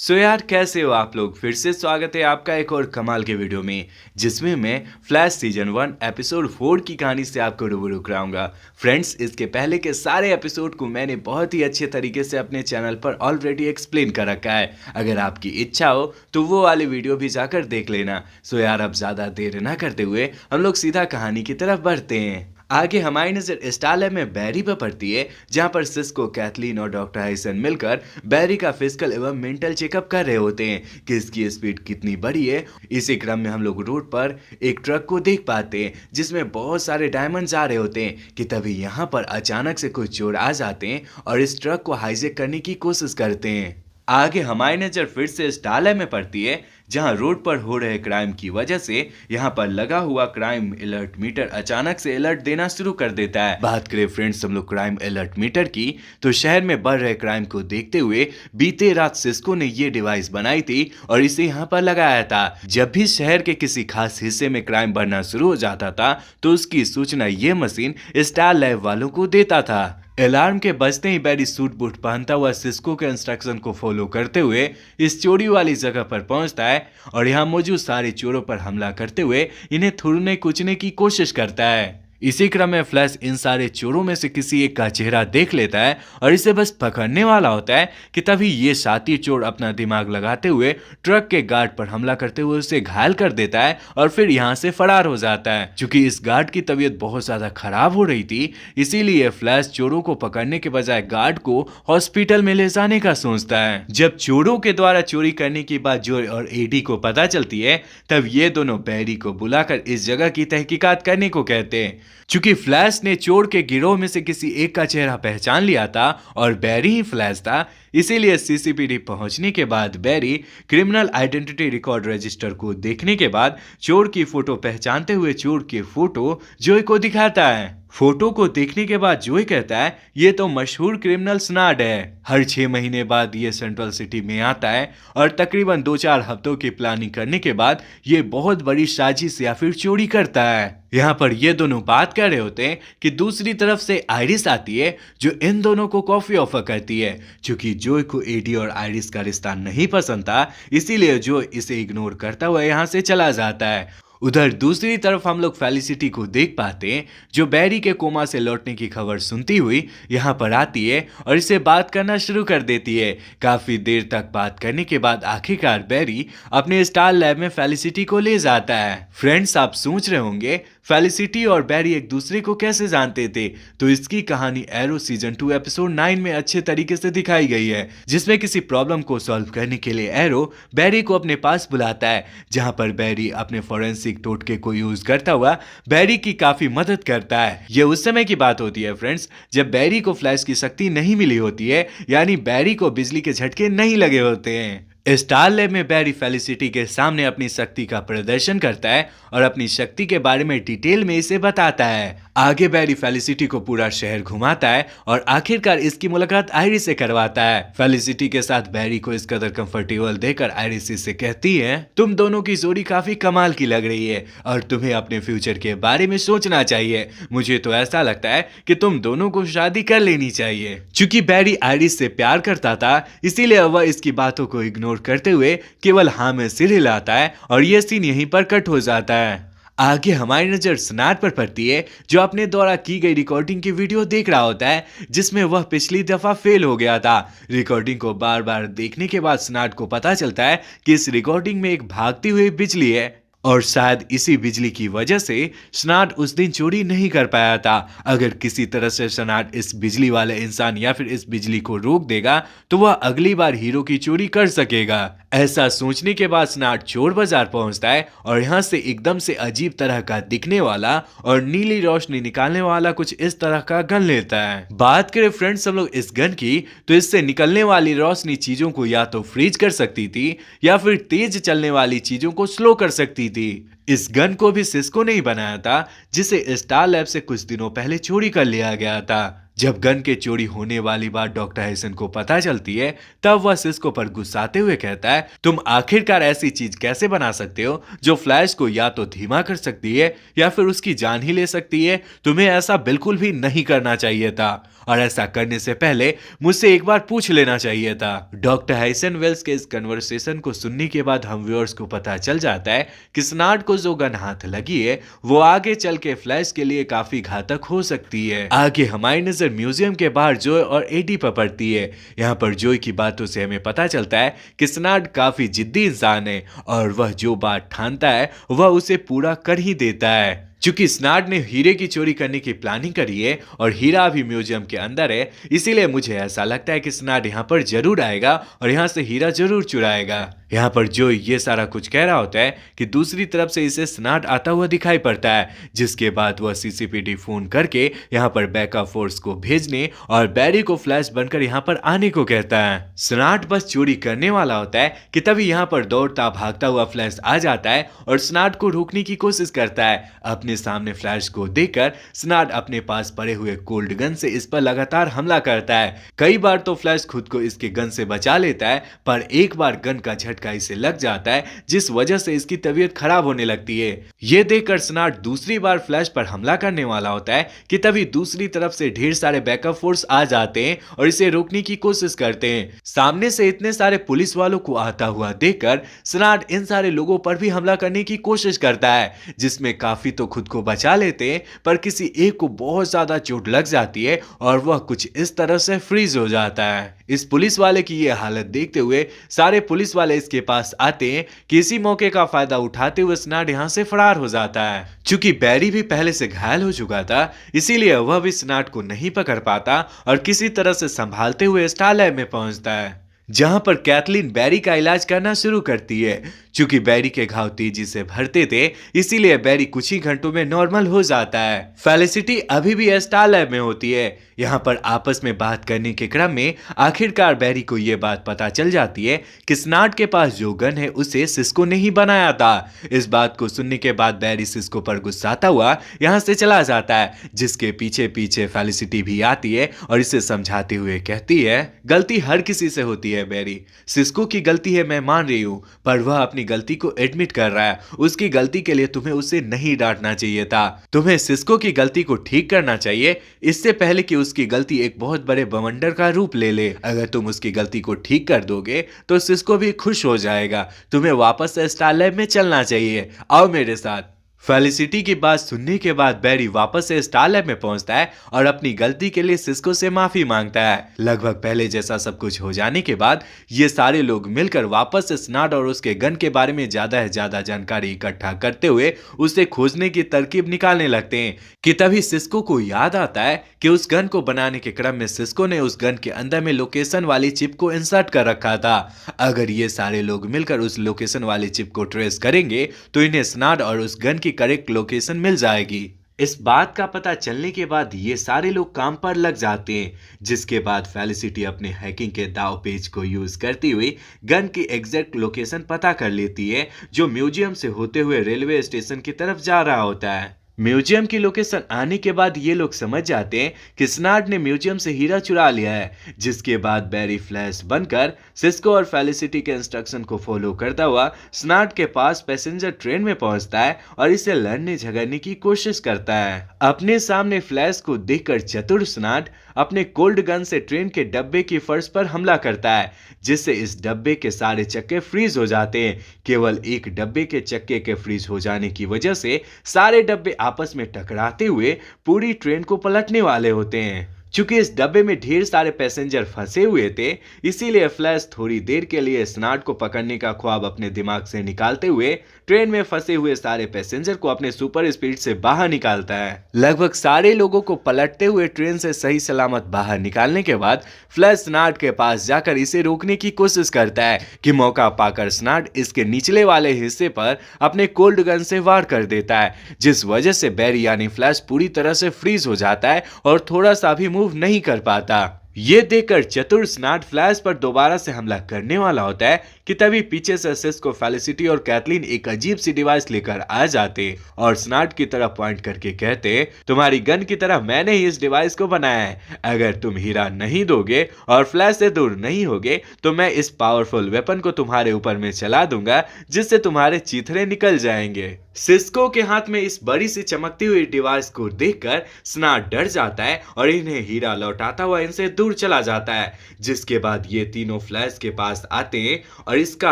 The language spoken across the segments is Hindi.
सो यार कैसे हो आप लोग। फिर से स्वागत है आपका एक और कमाल के वीडियो में, जिसमें मैं फ्लैश सीजन 1 एपिसोड 4 की कहानी से आपको रूबरू कराऊंगा। फ्रेंड्स, इसके पहले के सारे एपिसोड को मैंने बहुत ही अच्छे तरीके से अपने चैनल पर ऑलरेडी एक्सप्लेन कर रखा है। अगर आपकी इच्छा हो तो वो वाली वीडियो भी जाकर देख लेना। सो यार अब ज़्यादा देर ना करते हुए हम लोग सीधा कहानी की तरफ बढ़ते हैं। आगे हमारी नजर स्टारलैब में बैरी पर पड़ती है, जहां पर सिस्को, कैथलीन और डॉक्टर हाइसन मिलकर बैरी का फिजिकल एवं मेंटल चेकअप कर रहे होते हैं कि इसकी स्पीड कितनी बड़ी है। इसी क्रम में हम लोग रोड पर एक ट्रक को देख पाते हैं जिसमें बहुत सारे डायमंड्स आ रहे होते हैं कि तभी यहाँ पर अचानक से कुछ चोर आ जाते हैं और इस ट्रक को हाईजैक करने की कोशिश करते हैं। आगे हमारी नजर फिर से स्टारलैब में पड़ती है, जहां रोड पर हो रहे क्राइम की वजह से यहां पर लगा हुआ क्राइम अलर्ट मीटर अचानक से अलर्ट देना शुरू कर देता है। बात करें फ्रेंड्स हम लोग क्राइम अलर्ट मीटर की, तो शहर में बढ़ रहे क्राइम को देखते हुए बीते रात सिस्को ने ये डिवाइस बनाई थी और इसे यहां पर लगाया था। जब भी शहर के किसी खास हिस्से में क्राइम बढ़ना शुरू हो जाता था तो उसकी सूचना ये मशीन स्टारलैब वालों को देता था। अलार्म के बजते ही बैरी सूट बूट पहनता हुआ सिस्को के इंस्ट्रक्शन को फॉलो करते हुए इस चोरी वाली जगह पर पहुंचता है और यहाँ मौजूद सारे चोरों पर हमला करते हुए इन्हें थूरने कुचने की कोशिश करता है। इसी क्रम में फ्लैश इन सारे चोरों में से किसी एक का चेहरा देख लेता है और इसे बस पकड़ने वाला होता है कि तभी ये शातिर चोर अपना दिमाग लगाते हुए ट्रक के गार्ड पर हमला करते हुए उसे घायल कर देता है और फिर यहाँ से फरार हो जाता है। क्योंकि इस गार्ड की तबीयत बहुत ज्यादा खराब हो रही थी, इसीलिए फ्लैश चोरों को पकड़ने के बजाय गार्ड को हॉस्पिटल में ले जाने का सोचता है। जब चोरों के द्वारा चोरी करने की बात जोय और एडी को पता चलती है, तब ये दोनों बैरी को बुलाकर इस जगह की तहकीकात करने को कहते हैं। चूंकि फ्लैश ने चोर के गिरोह में से किसी एक का चेहरा पहचान लिया था और बैरी ही फ्लैश था, इसीलिए सीसीपीडी पहुंचने के बाद बैरी क्रिमिनल आइडेंटिटी रिकॉर्ड रजिस्टर को देखने के बाद चोर की फोटो पहचानते हुए चोर की फोटो जोय को दिखाता है। फोटो को देखने के बाद जोय कहता है ये तो मशहूर क्रिमिनल स्नाड है। हर 6 महीने बाद ये सेंट्रल सिटी में आता है और तकरीबन 2-4 हफ्तों की प्लानिंग करने के बाद ये बहुत बड़ी साजिश या फिर चोरी करता है। यहाँ पर ये दोनों बात कर रहे होते हैं कि दूसरी तरफ से आइरिस आती है जो इन दोनों को कॉफी ऑफर करती है। क्योंकि जोय को एडी और आइरिस का रिश्ता नहीं पसंद था, इसीलिए जोय इसे इग्नोर करता हुआ यहाँ से चला जाता है। उधर दूसरी तरफ हम लोग फेलिसिटी को देख पाते हैं जो बैरी के कोमा से लौटने की खबर सुनती हुई यहाँ पर आती है और इसे बात करना शुरू कर देती है। काफी देर तक बात करने के बाद आखिरकार बैरी अपने स्टारलैब में फेलिसिटी को ले जाता है। फ्रेंड्स, आप सोच रहे होंगे फेलिसिटी और बैरी एक दूसरे को कैसे जानते थे, तो इसकी कहानी एरो सीजन 2 एपिसोड 9 में अच्छे तरीके से दिखाई गई है, जिसमें किसी प्रॉब्लम को सॉल्व करने के लिए एरो बैरी को अपने पास बुलाता है, जहां पर बैरी अपने फोरेंसिक टोटके को यूज करता हुआ बैरी की काफी मदद करता है। यह उस समय की बात होती है फ्रेंड्स जब बैरी को फ्लैश की शक्ति नहीं मिली होती है, यानी बैरी को बिजली के झटके नहीं लगे होते हैं। स्टारलैब में बैरी फेलिसिटी के सामने अपनी शक्ति का प्रदर्शन करता है और अपनी शक्ति के बारे में डिटेल में इसे बताता है। आगे बैरी फेलिसिटी को पूरा शहर घुमाता है और आखिरकार इसकी मुलाकात आइरिस से करवाता है। फेलिसिटी के साथ बैरी को इस कदर कंफर्टेबल देकर आइरिस इससे कहती है तुम दोनों की जोड़ी काफी कमाल की लग रही है और तुम्हें अपने फ्यूचर के बारे में सोचना चाहिए। मुझे तो ऐसा लगता है कि तुम दोनों को शादी कर लेनी चाहिए। चूंकि बैरी आइरिस से प्यार करता था, इसीलिए वह इसकी बातों को इग्नोर करते हुए केवल हाँ में सिर हिलाता है और यह सीन यहीं पर कट हो जाता है। आगे हमारी नजर स्नाड पर पड़ती है जो अपने द्वारा की गई रिकॉर्डिंग की वीडियो देख रहा होता है, जिसमें वह पिछली दफा फेल हो गया था। रिकॉर्डिंग को बार बार देखने के बाद स्नाड को पता चलता है कि इस रिकॉर्डिंग में एक भागती हुई बिजली है और शायद इसी बिजली की वजह से स्नाड उस दिन चोरी नहीं कर पाया था। अगर किसी तरह से स्नाड इस बिजली वाले इंसान या फिर इस बिजली को रोक देगा तो वह अगली बार हीरो की चोरी कर सकेगा। ऐसा सोचने के बाद स्नाड चोर बाजार पहुंचता है और यहाँ से एकदम से अजीब तरह का दिखने वाला और नीली रोशनी निकालने वाला कुछ इस तरह का गन लेता है। बात करें फ्रेंड्स हम लोग इस गन की, तो इससे निकलने वाली रोशनी चीजों को या तो फ्रीज कर सकती थी या फिर तेज चलने वाली चीजों को स्लो कर सकती थी। इस गन को भी सिस्को ने ही बनाया था, जिसे स्टारलैब से कुछ दिनों पहले चोरी कर लिया गया था। जब गन के चोरी होने वाली बात डॉक्टर हाइसन को पता चलती है, तब वह सिस्को पर गुस्साते हुए कहता है तुम आखिरकार ऐसी चीज कैसे बना सकते हो जो फ्लैश को या तो धीमा कर सकती है या फिर उसकी जान ही ले सकती है। तुम्हें ऐसा बिल्कुल भी नहीं करना चाहिए था। और ऐसा करने से पहले मुझसे एक बार पूछ लेना चाहिए था। डॉक्टर हाइसन वेल्स के इस कन्वर्सेशन को सुनने के बाद हम व्यूअर्स को पता चल जाता है कि स्नार्ड को जो गन हाथ लगी है वो आगे चल के फ्लैश के लिए काफी घातक हो सकती है। आगे हमारी नजर म्यूजियम के बाहर जॉय और एडी पर पड़ती है। यहाँ पर जॉय की बातों से हमें पता चलता है कि स्नार्ड काफी जिद्दी इंसान है और वह जो बात ठानता है वह उसे पूरा कर ही देता है। चूंकि स्नार्ड ने हीरे की चोरी करने की प्लानिंग करी है और हीरा अभी म्यूजियम के अंदर है, इसीलिए मुझे ऐसा लगता है कि स्नार्ड यहाँ पर जरूर आएगा और यहाँ से हीरा जरूर चुराएगा। यहाँ पर जो ये सारा कुछ कह रहा होता है कि दूसरी तरफ से इसे स्नार्ड आता हुआ दिखाई पड़ता है, जिसके बाद वह सीसीपीटी फोन करके यहाँ पर बैकअप फोर्स को भेजने और बैरी को फ्लैश बनकर यहाँ पर आने को कहता है। स्नार्ड बस चोरी करने वाला होता है कि तभी यहाँ पर दौड़ता भागता हुआ फ्लैश आ जाता है और स्नार्ड को रोकने की कोशिश करता है। अपने सामने फ्लैश को देखकर स्नार्ड अपने पास पड़े हुए कोल्ड गन से इस पर लगातार हमला करता है। कई बार तो फ्लैश खुद को इसके गन से बचा लेता है, पर एक बार गन का झटका इसे लग जाता है, जिस वजह से इसकी तबीयत खराब होने लगती है। ये देखकर स्नार्ड दूसरी बार फ्लैश पर हमला करने वाला होता है कि तभी दूसरी तरफ से ढेर सारे बैकअप फोर्स आ जाते हैं और इसे रोकने की कोशिश करते हैं। सामने से इतने सारे पुलिस वालों को आता हुआ देखकर स्नार्ड इन सारे लोगों पर भी हमला करने की कोशिश करता है, जिसमें काफी तो खुद को बचा लेते हैं, पर किसी एक को बहुत ज्यादा चोट लग जाती है और वह कुछ इस तरह से फ्रीज हो जाता है। इस पुलिस वाले की यह हालत देखते हुए सारे पुलिस वाले इसके पास आते हैं कि इसी मौके का फायदा उठाते हुए स्नार्ड यहां से फरार हो जाता है। चूंकि बैरी भी पहले से घायल हो चुका था, इसीलिए वह भी स्नार्ड को नहीं पकड़ पाता और किसी तरह से संभालते हुए स्टार लैब में पहुंचता है, जहां पर कैथलीन बैरी का इलाज करना शुरू करती है। चूंकि बैरी के घाव तेजी से भरते थे, इसीलिए बैरी कुछ ही घंटों में नॉर्मल हो जाता है। फेलिसिटी अभी भी स्टार लैब में होती है। यहाँ पर आपस में बात करने के क्रम में आखिरकार बैरी को यह बात पता चल जाती है कि स्नार्ड के पास जो गन है उसे सिस्को ने ही बनाया था। इस बात को सुनने के बाद बैरी सिस्को पर गुस्साता हुआ यहाँ से चला जाता है, जिसके पीछे पीछे फेलिसिटी भी आती है और इसे समझाते हुए कहती है, गलती हर किसी से होती है बैरी, सिस्को की गलती है मैं मान रही हूँ, पर वह अपनी गलती को एडमिट कर रहा है। उसकी गलती के लिए तुम्हें उसे नहीं डांटना चाहिए था। तुम्हें सिस्को की गलती को ठीक करना चाहिए इससे पहले कि उसकी गलती एक बहुत बड़े बवंडर का रूप ले ले। अगर तुम उसकी गलती को ठीक कर दोगे तो सिस्को भी खुश हो जाएगा। तुम्हें वापस से स्टार लैब में चलना चाहिए, आओ मेरे साथ। फेलिसिटी की बात सुनने के बाद बैरी वापस से स्टार लैब में पहुंचता है और अपनी गलती के लिए सिस्को से माफी मांगता है। लगभग पहले जैसा सब कुछ हो जाने के बाद ये सारे लोग मिलकर वापस से स्नार्ड और उसके गन के बारे में ज्यादा से ज्यादा जानकारी इकट्ठा करते हुए उसे खोजने की तरकीब निकालने लगते हैं कि तभी सिस्को को याद आता है कि उस गन को बनाने के क्रम में सिस्को ने उस गन के अंदर में लोकेशन वाली चिप को इंसर्ट कर रखा था। अगर ये सारे लोग मिलकर उस लोकेशन वाली चिप को ट्रेस करेंगे तो इन्हें स्नार्ड और उस गन की करेक्ट लोकेशन मिल जाएगी। इस बात का पता चलने के बाद ये सारे लोग काम पर लग जाते हैं, जिसके बाद फेलिसिटी अपने हैकिंग के दाव पेज को यूज करती हुई गन की एग्जैक्ट लोकेशन पता कर लेती है, जो म्यूजियम से होते हुए रेलवे स्टेशन की तरफ जा रहा होता है। म्यूजियम की लोकेशन आने के बाद ये लोग समझ जाते हैं कि स्नार्ड ने म्यूजियम से हीरा चुरा लिया है, जिसके बाद बैरी फ्लैश बनकर सिस्को और फेलिसिटी के इंस्ट्रक्शन को फॉलो करता हुआ स्नार्ड के पास पैसेंजर ट्रेन में पहुंचता है और इसे लड़ने झगड़ने की कोशिश करता है। अपने सामने फ्लैश को देखकर चतुर स्नार्ड अपने कोल्ड गन से ट्रेन के डब्बे की फर्श पर हमला करता है, जिससे इस डब्बे के सारे चक्के फ्रीज हो जाते हैं। केवल एक डब्बे के चक्के के फ्रीज हो जाने की वजह से सारे डब्बे आपस में टकराते हुए पूरी ट्रेन को पलटने वाले होते हैं। चूंकि इस डब्बे में ढेर सारे पैसेंजर फंसे हुए थे, इसीलिए फ्लैश थोड़ी देर के लिए स्नार्ड को पकड़ने का ख्वाब अपने दिमाग से निकालते हुए ट्रेन में फंसे हुए सारे पैसेंजर को अपने सुपर स्पीड से बाहर निकालता है। लगभग सारे लोगों को पलटते हुए ट्रेन से सही सलामत बाहर निकालने के बाद फ्लैश स्नार्ड के पास जाकर इसे रोकने की कोशिश करता है कि मौका पाकर स्नार्ड इसके निचले वाले हिस्से पर अपने कोल्ड गन से वार कर देता है, जिस वजह से बैरी यानी फ्लैश पूरी तरह से फ्रीज हो जाता है और थोड़ा सा भी मूव नहीं कर पाता। ये देखकर चतुर स्नार्ड फ्लैश पर दोबारा से हमला करने वाला होता है कि तभी पीछे से सिस्को, फेलिसिटी और कैथलीन एक अजीब सी डिवाइस लेकर आ जाते और स्नार्ड की तरफ पॉइंट करके कहते, तुम्हारी गन की तरह मैंने ही इस डिवाइस को बनाया है। अगर तुम हीरा नहीं दोगे और फ्लैश से दूर नहीं होगे तो मैं इस पावरफुल वेपन को तुम्हारे ऊपर में चला दूंगा, जिससे तुम्हारे चीथड़े निकल जाएंगे। सिस्को के हाथ में इस बड़ी सी चमकती हुई डिवाइस को देखकर स्नार्ड डर जाता है और इन्हें हीरा लौटाता हुआ इनसे दूर चला जाता है। जिसके बाद ये तीनों फ्लैश के पास आते हैं और इसका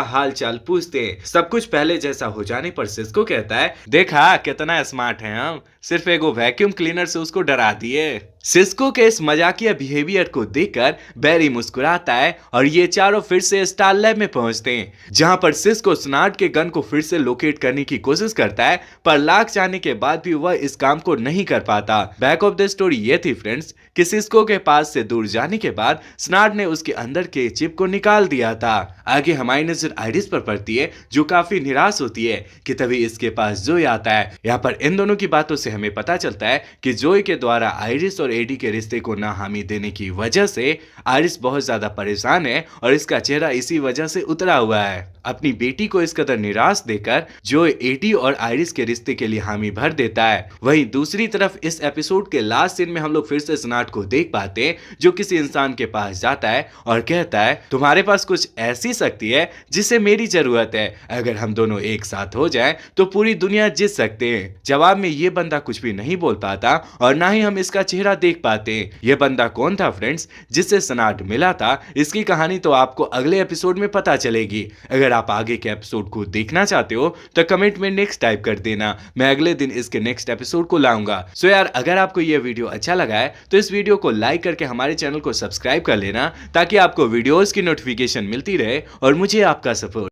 हाल चाल पूछते हैं। सब कुछ पहले जैसा हो जाने पर सिस्को कहता है, देखा कितना स्मार्ट है हम, सिर्फ एक वैक्यूम क्लीनर से उसको डरा दिए। सिस्को के इस मजाकिया बिहेवियर को देखकर बैरी मुस्कुराता है और ये चारों फिर से स्टार लैब में पहुंचते हैं, जहां पर सिस्को स्नार्ड के गन को फिर से लोकेट करने की कोशिश करता है, पर लाख चाहने के बाद भी वह इस काम को नहीं कर पाता। बैक ऑफ द स्टोरी ये थी फ्रेंड्स कि सिस्को के पास से दूर जाने के बाद स्नार्ड ने उसके अंदर के चिप को निकाल दिया था। आगे हमारी नजर आइरिस पर पड़ती है, जो काफी निराश होती है कि तभी इसके पास जोई आता है। यहाँ पर इन दोनों की बातों से हमें पता चलता है कि जोई के द्वारा आइरिस और एडी के रिश्ते को नाकामी देने की वजह से आइरिस बहुत ज्यादा परेशान है और इसका चेहरा इसी वजह से उतरा हुआ है। अपनी बेटी को इस कदर निराश देकर जोई एडी और आइरिस के रिश्ते के लिए हामी भर देता है। वहीं दूसरी तरफ इस एपिसोड के लास्ट सीन में हम लोग फिर से स्नार्ड को देख पाते हैं, जो किसी इंसान के पास जाता है और कहता है, तुम्हारे पास कुछ ऐसी शक्ति है जिसे मेरी जरूरत है, अगर हम दोनों एक साथ हो जाएं तो पूरी दुनिया जीत सकते हैं। जवाब में ये बंदा कुछ भी नहीं बोल पाता और ना ही हम इसका चेहरा देख पाते हैं। ये बंदा कौन था फ्रेंड्स जिससे स्नार्ड मिला था, इसकी कहानी तो आपको अगले एपिसोड में पता चलेगी। अगर आप आगे के एपिसोड को देखना चाहते हो तो कमेंट में नेक्स्ट टाइप कर देना, मैं अगले दिन इसके नेक्स्ट एपिसोड को लाऊंगा। सो यार, अगर आपको यह वीडियो अच्छा लगा है तो इस वीडियो को लाइक करके हमारे चैनल को सब्सक्राइब कर लेना, ताकि आपको वीडियोस की नोटिफिकेशन मिलती रहे और मुझे आपका सपोर्ट